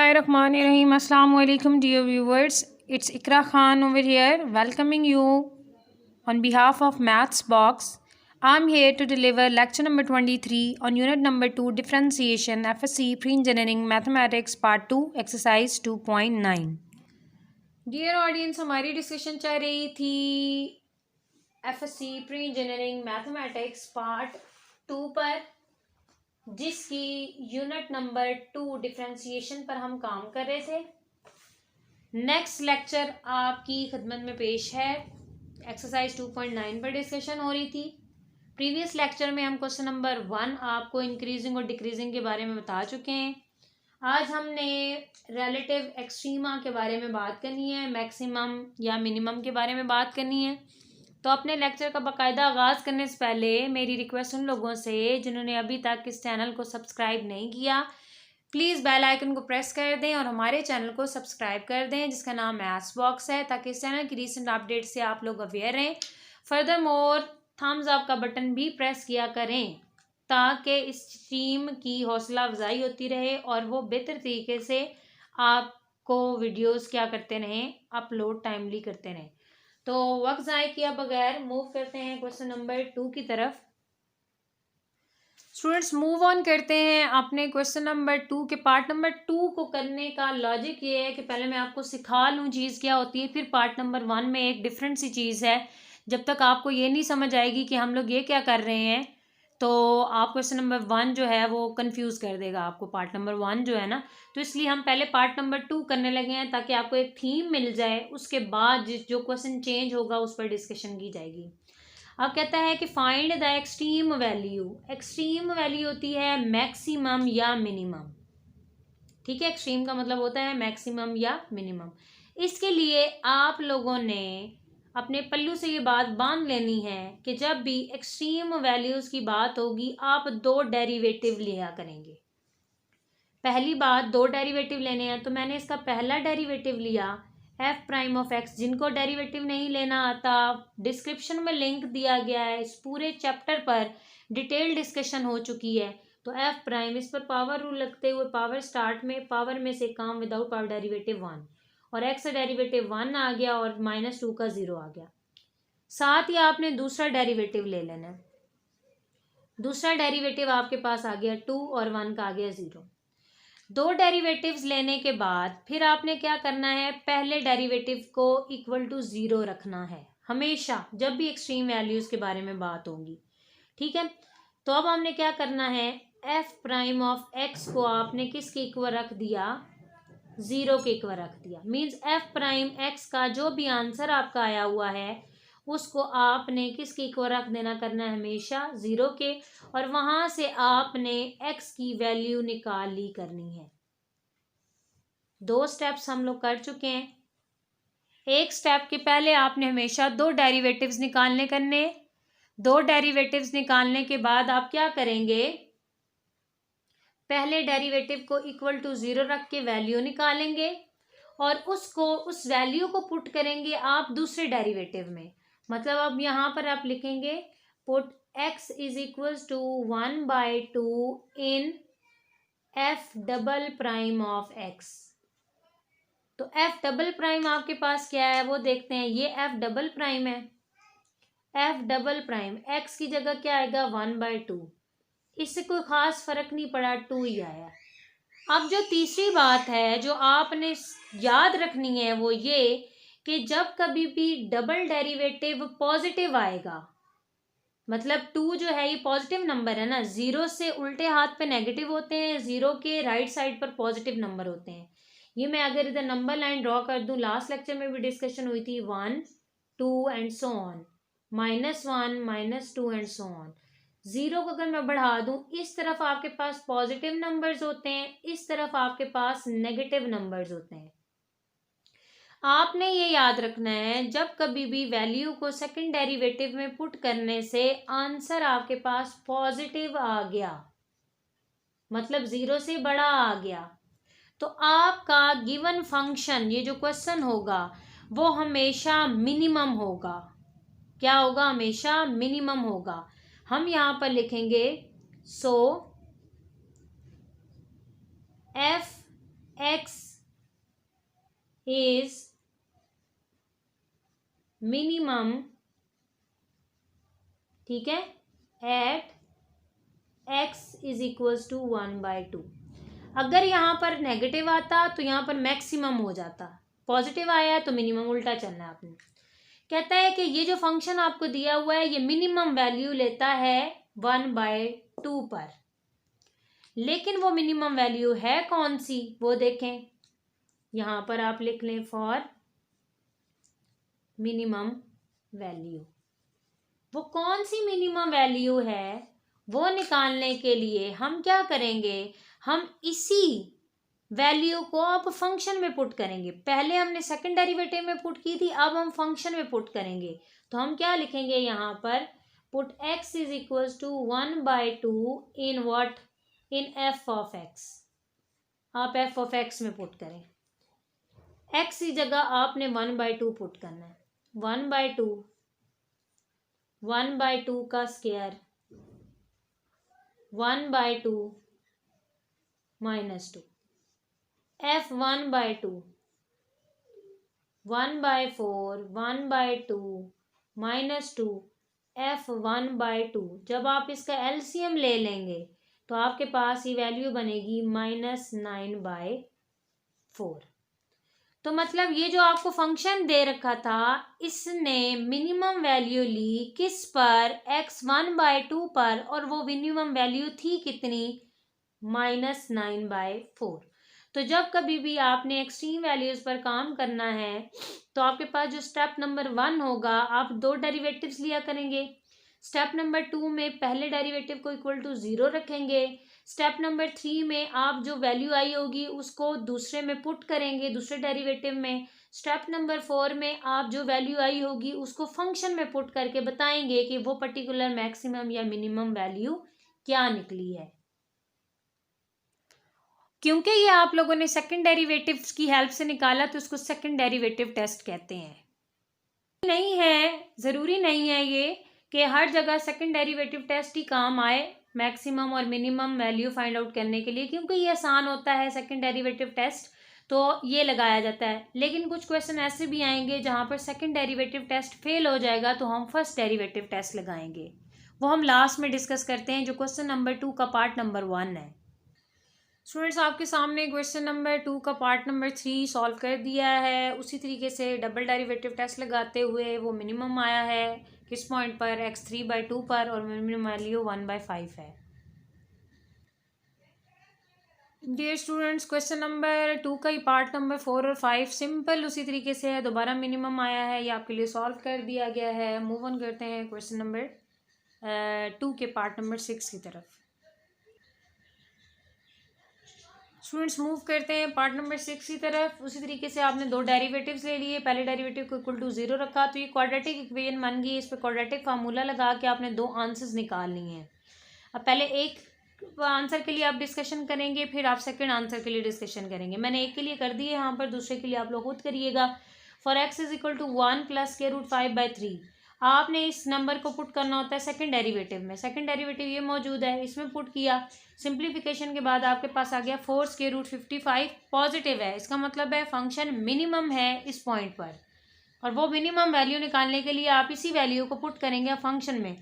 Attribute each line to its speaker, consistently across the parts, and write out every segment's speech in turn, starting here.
Speaker 1: Bismillahirrahmanirrahim. Assalamu alaikum dear viewers. It's Ikra Khan over here welcoming you on behalf of Maths Box. I'm here to deliver lecture number 23 on unit number 2 differentiation FSC pre-engineering mathematics part 2 exercise 2.9. Dear audience, हमारी discussion चल रही थी FSC pre-engineering mathematics part 2 पर, जिसकी unit number 2 differentiation पर हम काम कर रहे थे। नेक्स्ट लेक्चर आपकी खिदमत में पेश है, एक्सरसाइज 2.9 पर डिस्कशन हो रही थी। प्रीवियस लेक्चर में हम क्वेश्चन नंबर 1 आपको इंक्रीजिंग और डिक्रीजिंग के बारे में बता चुके हैं। आज हमने रिलेटिव एक्सट्रीमा के बारे में बात करनी है, मैक्सिमम या मिनिमम के बारे में बात करनी है। तो अपने लेक्चर का बाकायदा आगाज़ करने से पहले मेरी रिक्वेस्ट उन लोगों से जिन्होंने अभी तक इस चैनल को सब्सक्राइब नहीं किया, प्लीज़ बेल आइकन को प्रेस कर दें और हमारे चैनल को सब्सक्राइब कर दें जिसका नाम मैथ्स बॉक्स है, ताकि इस चैनल की रीसेंट अपडेट से आप लोग अवेयर रहें। फर्दर मोर थम्स अप का बटन भी प्रेस किया करें ताकि इस टीम की हौसला अफजाई होती रहे और वो बेहतर तरीके से आपको वीडियोस क्या करते रहें, अपलोड टाइमली करते रहें। तो वक्त ज़ाय किया बगैर मूव करते हैं क्वेश्चन नंबर 2 की तरफ। स्टूडेंट्स मूव ऑन करते हैं अपने क्वेश्चन नंबर 2 के पार्ट नंबर 2 को करने का लॉजिक ये है कि पहले मैं आपको सिखा लूँ चीज़ क्या होती है, फिर पार्ट नंबर 1 में एक डिफरेंट सी चीज़ है। जब तक आपको ये नहीं समझ आएगी कि हम लोग ये क्या कर रहे हैं, तो आप क्वेश्चन नंबर 1 जो है वो कंफ्यूज कर देगा आपको, पार्ट नंबर 1 जो है ना। तो इसलिए हम पहले पार्ट नंबर 2 करने लगे हैं ताकि आपको एक थीम मिल जाए, उसके बाद जो क्वेश्चन चेंज होगा उस पर डिस्कशन की जाएगी। अब कहता है कि find the extreme value. Extreme value होती है मैक्सिमम या मिनिमम, ठीक है। एक्सट्रीम का मतलब होता है मैक्सिमम या मिनिमम। इसके लिए आप लोगों ने अपने पल्लू से ये बात बांध लेनी है कि जब भी एक्सट्रीम वैल्यूज की बात होगी आप 2 डेरिवेटिव लिया करेंगे। पहली बात 2 डेरिवेटिव लेने हैं, तो मैंने इसका पहला डेरिवेटिव लिया एफ प्राइम ऑफ एक्स। जिनको डेरिवेटिव नहीं लेना आता, डिस्क्रिप्शन में लिंक दिया गया है, इस पूरे चैप्टर पर डिटेल डिस्कशन हो चुकी है। तो एफ प्राइम, इस पर पावर रूल लगते हुए पावर स्टार्ट में, पावर में से काम विदाउट पावर डेरिवेटिव 1, और एक्स का डेरिवेटिव 1 आ गया और -2 का 0 आ गया। साथ ही आपने दूसरा डेरिवेटिव ले लेना है। दूसरा डेरिवेटिव आपके पास आ गया 2 और 1 का आ गया 0। 2 डेरिवेटिव्स लेने के बाद फिर आपने क्या करना है, पहले डेरिवेटिव को इक्वल टू 0 रखना है हमेशा जब भी एक्सट्रीम वैल्यूज के बारे में बात होगी, ठीक है। तो अब हमने क्या करना है, एफ प्राइम ऑफ एक्स को आपने किसके इक्वल रख दिया, 0 के इक्वल रख दिया। मीन्स एफ प्राइम एक्स का जो भी आंसर आपका आया हुआ है उसको आपने किसके इक्वल रख देना करना है, हमेशा 0 के, और वहां से आपने x की वैल्यू निकाल ली करनी है। 2 स्टेप्स हम लोग कर चुके हैं। एक स्टेप के पहले आपने हमेशा 2 डेरिवेटिव्स निकालने करने। 2 डेरिवेटिव्स निकालने के बाद आप क्या करेंगे, पहले डेरिवेटिव को इक्वल टू 0 रख के वैल्यू निकालेंगे और उसको, उस वैल्यू को पुट करेंगे आप दूसरे डेरिवेटिव में। मतलब अब यहाँ पर आप लिखेंगे put x is equal to 1/2 in f double prime of x। तो f डबल प्राइम आपके पास क्या है वो देखते हैं। ये f डबल प्राइम है, f डबल प्राइम x की जगह क्या आएगा, 1/2। इससे कोई खास फर्क नहीं पड़ा, 2 ही आया। अब जो तीसरी बात है जो आपने याद रखनी है वो ये कि जब कभी भी डबल डेरिवेटिव पॉजिटिव आएगा, मतलब 2 जो है ये पॉजिटिव नंबर है ना, 0 से उल्टे हाथ पे नेगेटिव होते हैं, 0 के राइट साइड पर पॉजिटिव नंबर होते हैं। ये मैं अगर इधर नंबर लाइन ड्रॉ कर दूं, लास्ट लेक्चर में भी डिस्कशन हुई थी, 1 2 and so on, -1 -2 and so on. 0 को अगर मैं बढ़ा दूं, इस तरफ आपके पास पॉजिटिव नंबर्स होते हैं, इस तरफ आपके पास नेगेटिव नंबर्स होते हैं। आपने ये याद रखना है जब कभी भी वैल्यू को सेकंड डेरिवेटिव में पुट करने से आंसर आपके पास पॉजिटिव आ गया, मतलब 0 से बड़ा आ गया, तो आपका गिवन फंक्शन, ये जो क्वेश्चन होगा वो हमेशा मिनिमम होगा। क्या होगा, हमेशा मिनिमम होगा। हम यहाँ पर लिखेंगे so f x is minimum, ठीक है, at x is equals to 1/2। अगर यहाँ पर नेगेटिव आता तो यहाँ पर मैक्सिमम हो जाता, पॉजिटिव आया तो मिनिमम, उल्टा चलना है आपने। कहता है कि ये जो फंक्शन आपको दिया हुआ है ये मिनिमम वैल्यू लेता है 1/2 पर, लेकिन वो मिनिमम वैल्यू है कौन सी वो देखें। यहाँ पर आप लिख लें फॉर मिनिमम वैल्यू। वो कौन सी मिनिमम वैल्यू है वो निकालने के लिए हम क्या करेंगे, हम इसी वैल्यू को अब फंक्शन में पुट करेंगे। पहले हमने सेकंड डेरिवेटिव में पुट की थी, अब हम फंक्शन में पुट करेंगे। तो हम क्या लिखेंगे यहाँ पर, put x is equals to 1/2 in what, in f of x। आप f ऑफ x में पुट करें, x की जगह आपने 1/2 पुट करना है। 1/2 का स्क्वायर 1/2 -2, f 1/2 1/4 1/2 -2 f 1/2। जब आप इसका एलसीएम ले लेंगे तो आपके पास ये वैल्यू बनेगी -9/4। तो मतलब ये जो आपको फंक्शन दे रखा था इसने मिनिमम वैल्यू ली किस पर, x 1/2 पर, और वो मिनिमम वैल्यू थी कितनी, -9/4। तो जब कभी भी आपने एक्सट्रीम वैल्यूज पर काम करना है तो आपके पास जो स्टेप नंबर 1 होगा, आप दो डेरिवेटिव्स लिया करेंगे। स्टेप नंबर 2 में पहले डेरिवेटिव को इक्वल टू 0 रखेंगे। स्टेप नंबर 3 में आप जो वैल्यू आई होगी उसको दूसरे में पुट करेंगे, दूसरे डेरिवेटिव में। स्टेप नंबर 4 में आप जो वैल्यू आई होगी उसको फंक्शन में पुट करके बताएंगे कि वो पर्टिकुलर मैक्सिमम या मिनिमम वैल्यू क्या निकली है। क्योंकि ये आप लोगों ने सेकंड डेरिवेटिव की हेल्प से निकाला तो उसको सेकंड डेरिवेटिव टेस्ट कहते हैं। नहीं है, ज़रूरी नहीं है ये कि हर जगह सेकंड डेरिवेटिव टेस्ट ही काम आए मैक्सिमम और मिनिमम वैल्यू फाइंड आउट करने के लिए, क्योंकि ये आसान होता है सेकंड डेरिवेटिव टेस्ट, तो ये लगाया जाता है। लेकिन कुछ क्वेश्चन ऐसे भी आएंगे जहाँ पर सेकंड डेरिवेटिव टेस्ट फेल हो जाएगा तो हम फर्स्ट डेरिवेटिव टेस्ट लगाएंगे। वो हम लास्ट में डिस्कस करते हैं, जो क्वेश्चन नंबर 2 का पार्ट नंबर 1 है। स्टूडेंट्स, आपके सामने क्वेश्चन नंबर 2 का पार्ट नंबर 3 सॉल्व कर दिया है। उसी तरीके से डबल डेरिवेटिव टेस्ट लगाते हुए वो मिनिमम आया है किस पॉइंट पर, x 3/2 पर, और मिनिमम वैल्यू 1/5 है। डियर स्टूडेंट्स, क्वेश्चन नंबर 2 का ही पार्ट नंबर 4 और 5 सिंपल उसी तरीके से है, दोबारा मिनिमम आया है, ये आपके लिए सॉल्व कर दिया गया है। मूव ऑन करते हैं क्वेश्चन नंबर 2 के पार्ट नंबर 6 की तरफ। स्टूडेंट्स, मूव करते हैं पार्ट नंबर 6 की तरफ। उसी तरीके से आपने दो डेरिवेटिव्स ले लिए, पहले डेरिवेटिव को इक्वल टू 0 रखा तो ये क्वाड्रेटिक इक्वेशन बन गई। इस पर क्वाड्रेटिक फार्मूला लगा के आपने दो आंसर्स निकालनी है। अब पहले एक आंसर के लिए आप डिस्कशन करेंगे, फिर आप सेकंड आंसर के लिए डिस्कशन करेंगे। मैंने एक के लिए कर दिए यहाँ पर, दूसरे के लिए आप लोग खुद करिएगा। For x is equal to 1 + √5/3 आपने इस नंबर को पुट करना होता है सेकंड डेरिवेटिव में। सेकंड डेरिवेटिव ये मौजूद है, इसमें पुट किया, सिंप्लीफिकेशन के बाद आपके पास आ गया 4√55 पॉजिटिव है। इसका मतलब है फंक्शन मिनिमम है इस पॉइंट पर, और वो मिनिमम वैल्यू निकालने के लिए आप इसी वैल्यू को पुट करेंगे फंक्शन में।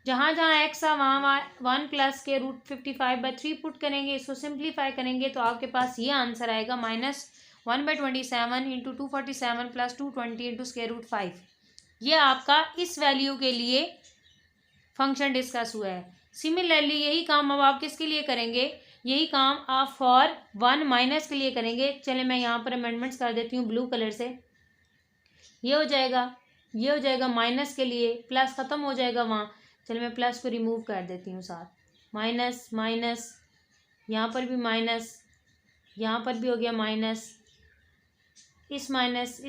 Speaker 1: जहाँ जहाँ x आ वहाँ 1 + √55/3 पुट करेंगे, इसको सिंप्लीफाई करेंगे तो आपके पास ये आंसर आएगा -1/27 इंटू 247 + 220 इंटू √5। ये आपका इस वैल्यू के लिए फंक्शन डिस्कस हुआ है। सिमिलरली यही काम अब आप किसके लिए करेंगे, यही काम आप फॉर 1 - के लिए करेंगे। चले मैं यहाँ पर अमेंडमेंट्स कर देती हूँ ब्लू कलर से। ये हो जाएगा, ये हो जाएगा माइनस के लिए, प्लस ख़त्म हो जाएगा वहाँ। चलो मैं प्लस को रिमूव कर देती हूँ साथ, माइनस माइनस, यहाँ पर भी माइनस, यहाँ पर भी हो गया माइनस, इस माइनस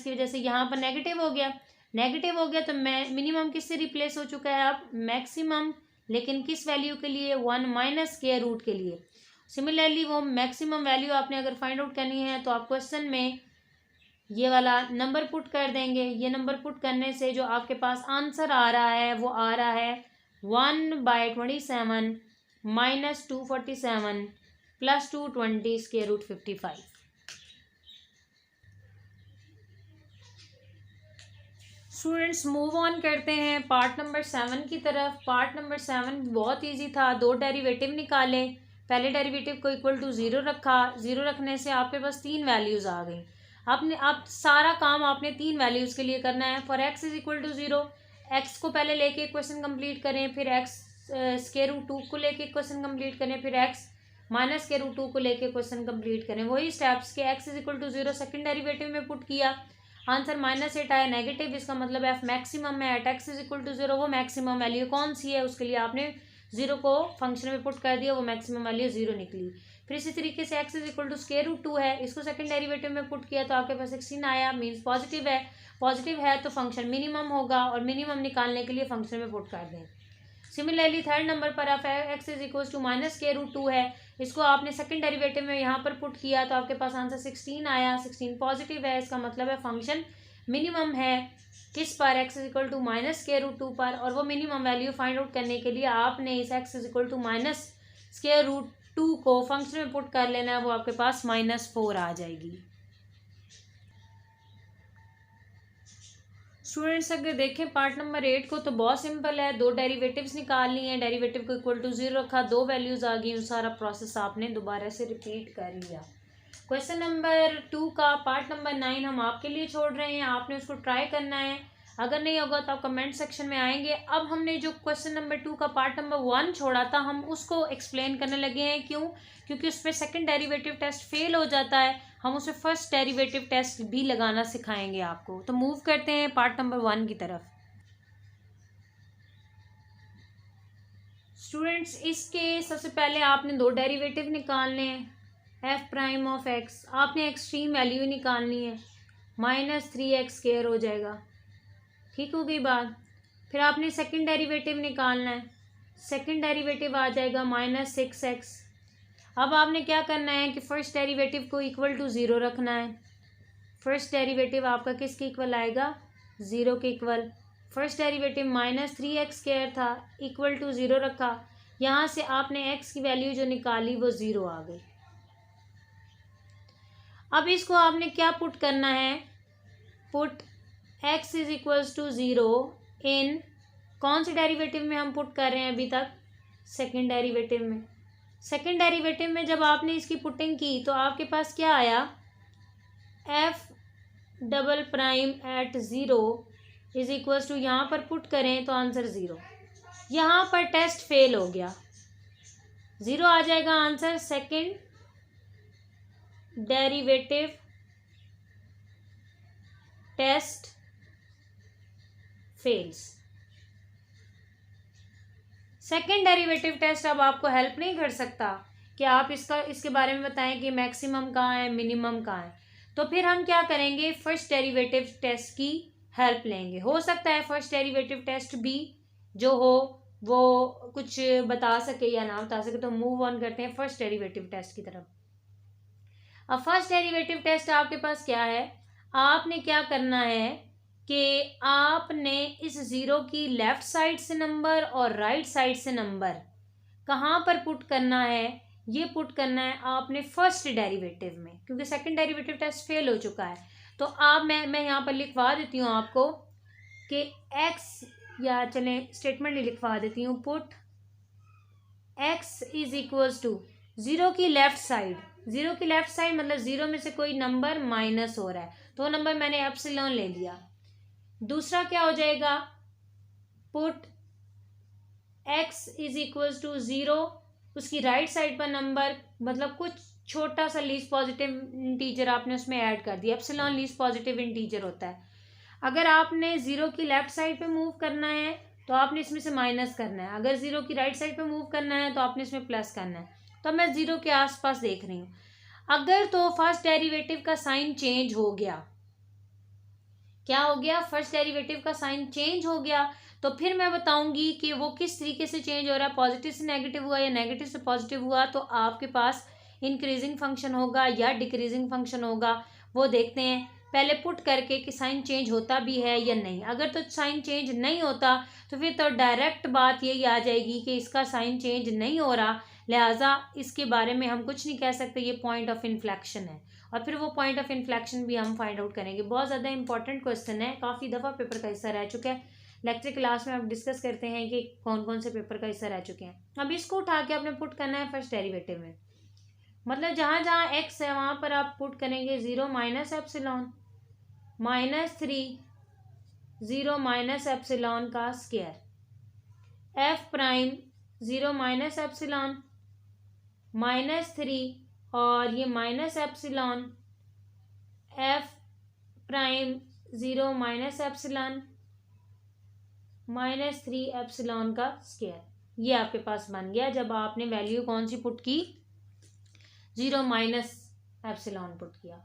Speaker 1: की वजह से यहाँ पर नेगेटिव हो गया। नेगेटिव हो गया तो मैं मिनिमम किससे रिप्लेस हो चुका है अब, मैक्सिमम, लेकिन किस वैल्यू के लिए, 1 - स्क्वायर रूट के लिए। सिमिलरली वो मैक्सिमम वैल्यू आपने अगर फाइंड आउट करनी है तो आप क्वेश्चन में ये वाला नंबर पुट कर देंगे। ये नंबर पुट करने से जो आपके पास आंसर आ रहा है वो आ रहा है 1/27 - 247 plus 220 square root 55। Students move on करते हैं पार्ट नंबर 7 की तरफ। पार्ट नंबर 7 बहुत इजी था, दो डेरिवेटिव निकाले। पहले डेरिवेटिव को इक्वल टू 0 रखा, 0 रखने से आपके पास 3 वैल्यूज़ आ गई। आपने आप सारा काम आपने 3 वैल्यूज़ के लिए करना है। For x is equal to 0, x को पहले लेके क्वेश्चन कंप्लीट करें, फिर एक्स स्क्वायर रूट 2 को लेके क्वेश्चन कंप्लीट करें, फिर एक्स माइनस स्क्वायर रूट 2 को लेके क्वेश्चन कंप्लीट करें। वही स्टेप्स के x is equal to 0 second derivative में पुट किया, आंसर -8 आया नेगेटिव, इसका मतलब एफ मैक्सिमम है at x is equal to 0। वो मैक्सिमम वैल्यू कौन सी है उसके लिए आपने 0 को फंक्शन में पुट कर दिया, वो मैक्सिमम वैल्यू 0 निकली। फिर इसी तरीके से x is equal to square root 2 है, इसको सेकंड डेरिवेटिव में पुट किया तो आपके पास 16 आया, मीन्स पॉजिटिव है। पॉजिटिव है तो फंक्शन मिनिमम होगा, और मिनिमम निकालने के लिए फंक्शन में पुट कर दें। सिमिलरली थर्ड नंबर पर आप x is equal to minus square root 2 है, इसको आपने सेकंड डेरिवेटिव में यहाँ पर पुट किया तो आपके पास आंसर 16 आया। 16 पॉजिटिव है, इसका मतलब है फंक्शन मिनिमम है किस पर, x is equal to minus square root 2 पर। और वो मिनिमम वैल्यू फाइंड आउट करने के लिए आपने इस x is equal to minus square root 2 को फंक्शन में पुट कर लेना है, वो आपके पास -4 आ जाएगी। स्टूडेंट्स अगर देखें पार्ट नंबर 8 को तो बहुत सिंपल है, दो डेरिवेटिव्स निकालनी है, डेरिवेटिव को इक्वल टू 0 रखा, दो वैल्यूज आ गई, सारा प्रोसेस आपने दोबारा से रिपीट कर लिया। क्वेश्चन नंबर 2 का पार्ट नंबर 9 हम आपके लिए छोड़ रहे हैं, आपने उसको ट्राई करना है। अगर नहीं होगा तो आप कमेंट सेक्शन में आएंगे। अब हमने जो क्वेश्चन नंबर 2 का पार्ट नंबर 1 छोड़ा था, हम उसको एक्सप्लेन करने लगे हैं। क्यों? क्योंकि उसमें सेकंड डेरिवेटिव टेस्ट फेल हो जाता है, हम उसमें फर्स्ट डेरिवेटिव टेस्ट भी लगाना सिखाएंगे आपको। तो मूव करते हैं पार्ट नंबर 1 की तरफ। स्टूडेंट्स इसके सबसे पहले आपने दो डेरिवेटिव निकालने हैं। एफ प्राइम ऑफ एक्स, आपने एक्सट्रीम वैल्यू निकालनी है, -3x² हो जाएगा, ठीक हो गई बात। फिर आपने सेकंड डेरिवेटिव निकालना है, सेकंड डेरिवेटिव आ जाएगा -6x। अब आपने क्या करना है कि फर्स्ट डेरिवेटिव को इक्वल टू 0 रखना है। फर्स्ट डेरिवेटिव आपका किसके इक्वल आएगा? 0 के इक्वल। फर्स्ट डेरिवेटिव -3x² था, इक्वल टू 0 रखा, यहाँ से आपने x की वैल्यू जो निकाली वो 0 आ गई। अब इसको आपने क्या पुट करना है? Put x is equals to 0 in कौन से डेरिवेटिव में हम पुट कर रहे हैं अभी तक? सेकंड डेरिवेटिव में। सेकंड डेरिवेटिव में जब आपने इसकी पुटिंग की तो आपके पास क्या आया? f double prime at 0 is equals to, यहाँ पर पुट करें तो आंसर 0। यहाँ पर टेस्ट फेल हो गया, 0 आ जाएगा answer. Second derivative test fails. Second derivative test अब आपको हेल्प नहीं कर सकता कि आप इसके बारे में बताएं कि मैक्सिमम कहाँ है, मिनिमम कहाँ है। तो फिर हम क्या करेंगे? फर्स्ट डेरिवेटिव टेस्ट की हेल्प लेंगे। हो सकता है फर्स्ट डेरिवेटिव टेस्ट भी जो हो वो कुछ बता सके या ना बता सके। तो मूव ऑन करते हैं फर्स्ट डेरिवेटिव टेस्ट की तरफ। अब फर्स्ट डेरिवेटिव टेस्ट आपके पास क्या है? आपने क्या करना है कि आपने इस 0 की लेफ्ट साइड से नंबर और राइट साइड से नंबर कहाँ पर पुट करना है? ये पुट करना है आपने फर्स्ट डेरिवेटिव में, क्योंकि सेकंड डेरिवेटिव टेस्ट फेल हो चुका है। तो आप मैं यहाँ पर लिखवा देती हूँ आपको कि x, या चलें स्टेटमेंट ही लिखवा देती हूँ, put x is equals to 0 की लेफ्ट साइड। 0 की लेफ्ट साइड मतलब 0 में से कोई नंबर माइनस हो रहा है, तो नंबर मैंने एप्सिलॉन ले लिया। दूसरा क्या हो जाएगा? Put x is equals to 0, उसकी राइट साइड पर नंबर मतलब कुछ छोटा सा लीस्ट पॉजिटिव इंटीजर आपने उसमें ऐड कर दिया। एप्सिलॉन लीस्ट पॉजिटिव इंटीजर होता है। अगर आपने 0 की लेफ्ट साइड पे मूव करना है तो आपने इसमें से माइनस करना है, अगर 0 की राइट साइड पे मूव करना है तो आपने इसमें प्लस करना है। तो मैं 0 के आसपास देख रही हूँ। अगर तो फर्स्ट डेरिवेटिव का साइन चेंज हो गया, क्या हो गया? फर्स्ट डेरिवेटिव का साइन चेंज हो गया, तो फिर मैं बताऊंगी कि वो किस तरीके से चेंज हो रहा है, पॉजिटिव से नेगेटिव हुआ या नेगेटिव से पॉजिटिव हुआ। तो आपके पास इंक्रीजिंग फंक्शन होगा या डिक्रीजिंग फंक्शन होगा, वो देखते हैं पहले पुट करके कि साइन चेंज होता भी है या नहीं। अगर तो साइन चेंज नहीं होता तो फिर तो डायरेक्ट बात यही आ जाएगी कि इसका साइन चेंज नहीं हो रहा, लिहाजा इसके बारे में हम कुछ नहीं कह सकते, ये पॉइंट ऑफ इन्फ्लेक्शन है। और फिर वो पॉइंट ऑफ इन्फ्लेक्शन भी हम फाइंड आउट करेंगे। बहुत ज़्यादा इंपॉर्टेंट क्वेश्चन है, काफ़ी दफ़ा पेपर का हिस्सा रह चुका है। लेक्चर क्लास में आप डिस्कस करते हैं कि कौन कौन से पेपर का हिस्सा रह चुके हैं। अब इसको उठा के आपने पुट करना है फर्स्ट डेरिवेटिव में, मतलब जहाँ जहाँ एक्स है वहाँ पर आप पुट करेंगे 0 माइनस एप्सिलॉन -3 0 माइनस एप्सिलॉन का square, F prime 0 minus epsilon -3 और ये minus epsilon F prime 0 minus epsilon -3 epsilon का स्क्वायर। ये आपके पास बन गया जब आपने वैल्यू कौन सी पुट की, 0 माइनस एप्सिलॉन पुट किया।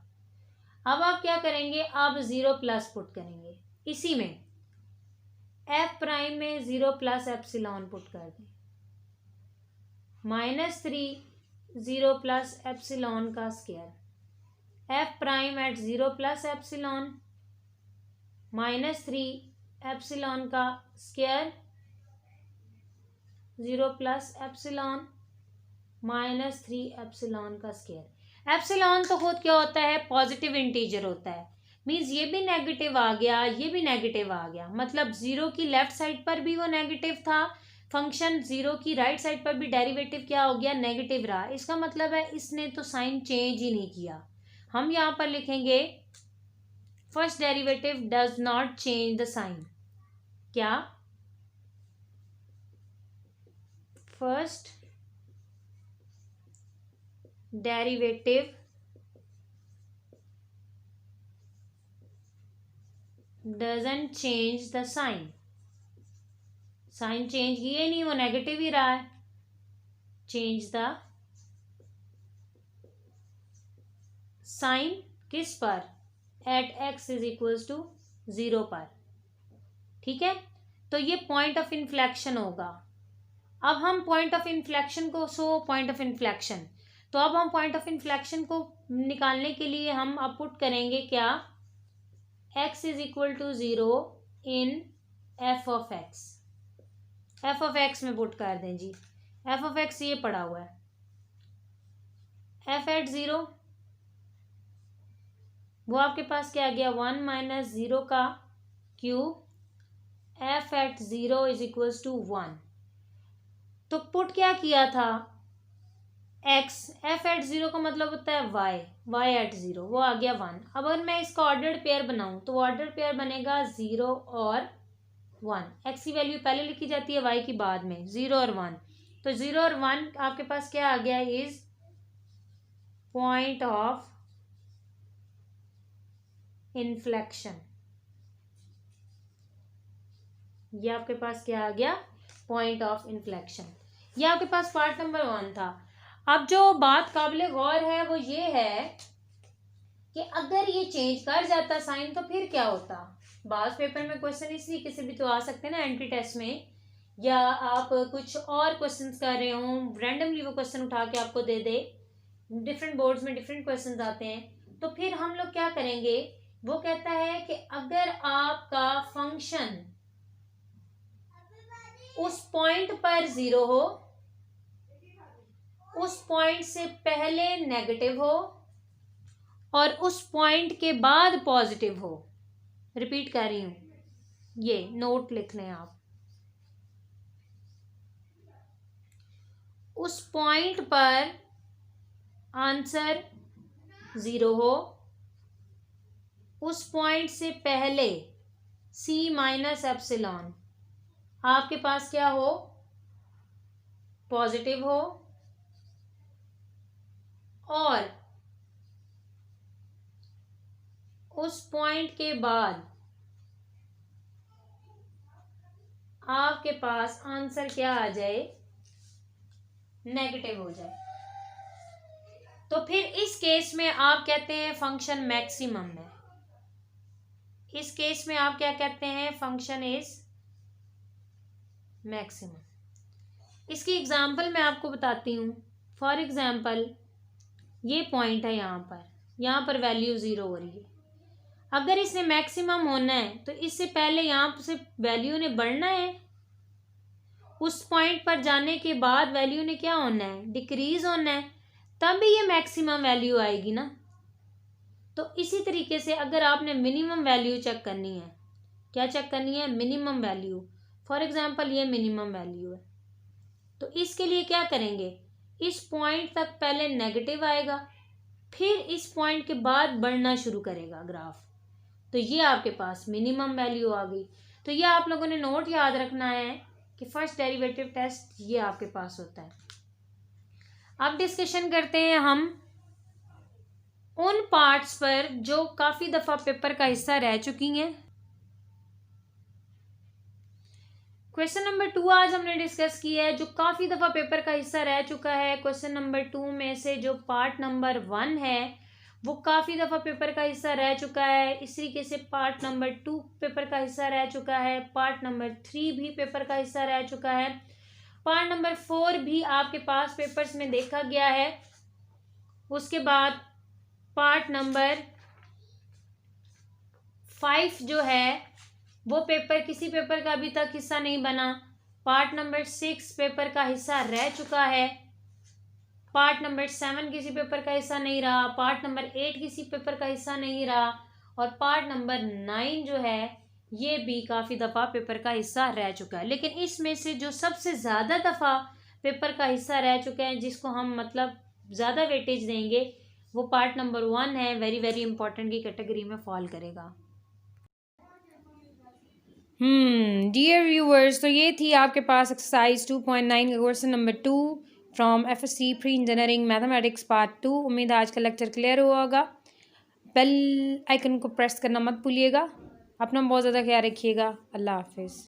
Speaker 1: अब आप क्या करेंगे, अब 0 प्लस पुट करेंगे इसी में, एफ प्राइम में 0 प्लस एप्सिलॉन पुट कर दें, -3 0 प्लस एप्सिलॉन का square, F prime at 0 plus epsilon -3 epsilon का स्क्वायर 0 प्लस एप्सिलॉन -3 एप्सिलॉन का स्क्वायर। एप्सिलॉन तो खुद क्या होता है, पॉजिटिव इंटीजर होता है, मीन्स ये भी नेगेटिव आ गया, ये भी नेगेटिव आ गया, मतलब 0 की लेफ्ट साइड पर भी वो नेगेटिव था फंक्शन, 0 की राइट साइड पर भी डेरिवेटिव क्या हो गया, नेगेटिव रहा। इसका मतलब है इसने तो साइन चेंज ही नहीं किया। हम यहाँ पर लिखेंगे first derivative does not change the sign. क्या, first derivative doesn't change the sign, sign change किए नहीं, वो नेगेटिव ही रहा है। चेंज द साइन किस पर, at x is equals to 0 पर, ठीक है। तो ये पॉइंट ऑफ इन्फ्लेक्शन होगा। अब हम पॉइंट ऑफ इन्फ्लेक्शन को, पॉइंट ऑफ इन्फ्लेक्शन, तो अब हम पॉइंट ऑफ इन्फ्लेक्शन को निकालने के लिए हम अब पुट करेंगे क्या, x is equal to 0 in f of x, f of x में पुट कर दें जी। एफ ऑफ एक्स ये पड़ा हुआ है, एफ एट 0 वो आपके पास क्या आ गया, 1 माइनस 0 का cube, f at 0 is equals to 1। तो पुट क्या किया था, x, एफ एट 0 का मतलब होता है y एट 0, वो आ गया 1। अब अगर मैं इसका ऑर्डर्ड पेयर बनाऊं तो ऑर्डर्ड पेयर बनेगा 0 और 1। x की वैल्यू पहले लिखी जाती है y की बाद में, 0 और 1। तो 0 और 1 आपके पास क्या आ गया, इज पॉइंट ऑफ इन्फ्लेक्शन। ये आपके पास क्या आ गया, पॉइंट ऑफ इन्फ्लेक्शन। ये आपके पास पार्ट नंबर 1 था। अब जो बात काबिल गौर है वो ये है कि अगर ये चेंज कर जाता साइन तो फिर क्या होता। बास पेपर में क्वेश्चन इस तरीके से भी तो आ सकते हैं ना, एंट्री टेस्ट में, या आप कुछ और क्वेश्चंस कर रहे हो, रैंडमली वो क्वेश्चन उठा के आपको दे दे। डिफरेंट बोर्ड्स में डिफरेंट क्वेश्चंस आते हैं। तो फिर हम लोग क्या करेंगे, वो कहता है कि अगर आपका फंक्शन उस पॉइंट पर 0 हो, उस पॉइंट से पहले नेगेटिव हो और उस पॉइंट के बाद पॉजिटिव हो। रिपीट कर रही हूं, ये नोट लिख लें आप। उस पॉइंट पर आंसर 0 हो, उस पॉइंट से पहले c माइनस एप्सिलॉन आपके पास क्या हो, पॉजिटिव हो, और उस पॉइंट के बाद आपके पास आंसर क्या आ जाए, नेगेटिव हो जाए। तो फिर इस केस में आप कहते हैं फंक्शन मैक्सिमम है। इस केस में आप क्या कहते हैं, फंक्शन इज मैक्सिमम। इसकी एग्जांपल मैं आपको बताती हूँ। फॉर एग्जांपल ये पॉइंट है, यहाँ पर वैल्यू 0 हो रही है। अगर इसने मैक्सिमम होना है तो इससे पहले यहाँ से वैल्यू ने बढ़ना है उस पॉइंट पर जाने के बाद वैल्यू ने क्या होना है, डिक्रीज होना है, तभी ये मैक्सिमम वैल्यू आएगी ना। तो इसी तरीके से अगर आपने मिनिमम वैल्यू चेक करनी है, क्या चेक करनी है, मिनिमम वैल्यू। फॉर एग्जांपल ये मिनिमम वैल्यू है, तो इसके लिए क्या करेंगे, इस पॉइंट तक पहले नेगेटिव आएगा, फिर इस पॉइंट के बाद बढ़ना शुरू करेगा ग्राफ। तो ये आपके पास मिनिमम वैल्यू आ गई। तो ये आप लोगों ने नोट याद रखना है कि फर्स्ट डेरिवेटिव टेस्ट ये आपके पास होता है। अब डिस्कशन करते हैं हम उन पार्ट्स पर जो काफ़ी दफ़ा पेपर का हिस्सा रह चुकी हैं। क्वेश्चन नंबर 2 आज हमने डिस्कस किया है जो काफ़ी दफ़ा पेपर का हिस्सा रह चुका है। क्वेश्चन नंबर 2 में से जो पार्ट नंबर 1 है वो काफ़ी दफ़ा पेपर का हिस्सा रह चुका है। इस तरीके से पार्ट नंबर 2 पेपर का हिस्सा रह चुका है, पार्ट नंबर 3 भी पेपर का हिस्सा रह चुका है, पार्ट नंबर 4 भी आपके पास पेपर्स में देखा गया है। उसके बाद पार्ट नंबर 5 जो है वो पेपर किसी पेपर का अभी तक हिस्सा नहीं बना। पार्ट नंबर 6 पेपर का हिस्सा रह चुका है। पार्ट नंबर 7 किसी पेपर का हिस्सा नहीं रहा। पार्ट नंबर 8 किसी पेपर का हिस्सा नहीं रहा। और पार्ट नंबर 9 जो है ये भी काफ़ी दफ़ा पेपर का हिस्सा रह चुका है। लेकिन इसमें से जो सबसे ज़्यादा दफ़ा पेपर का हिस्सा रह चुके हैं, जिसको हम मतलब ज़्यादा वेटेज देंगे, वो पार्ट नंबर 1 है, वेरी वेरी इंपॉर्टेंट की कैटेगरी में फॉल करेगा। डियर व्यूअर्स, तो ये थी आपके पास एक्सरसाइज 2.9 का question number 2 from FSc pre engineering mathematics part 2। उम्मीद है आज का लेक्चर क्लियर हुआ होगा। बेल आइकन को प्रेस करना मत भूलिएगा। अपना बहुत ज़्यादा ख्याल रखिएगा। अल्लाह हाफिज़।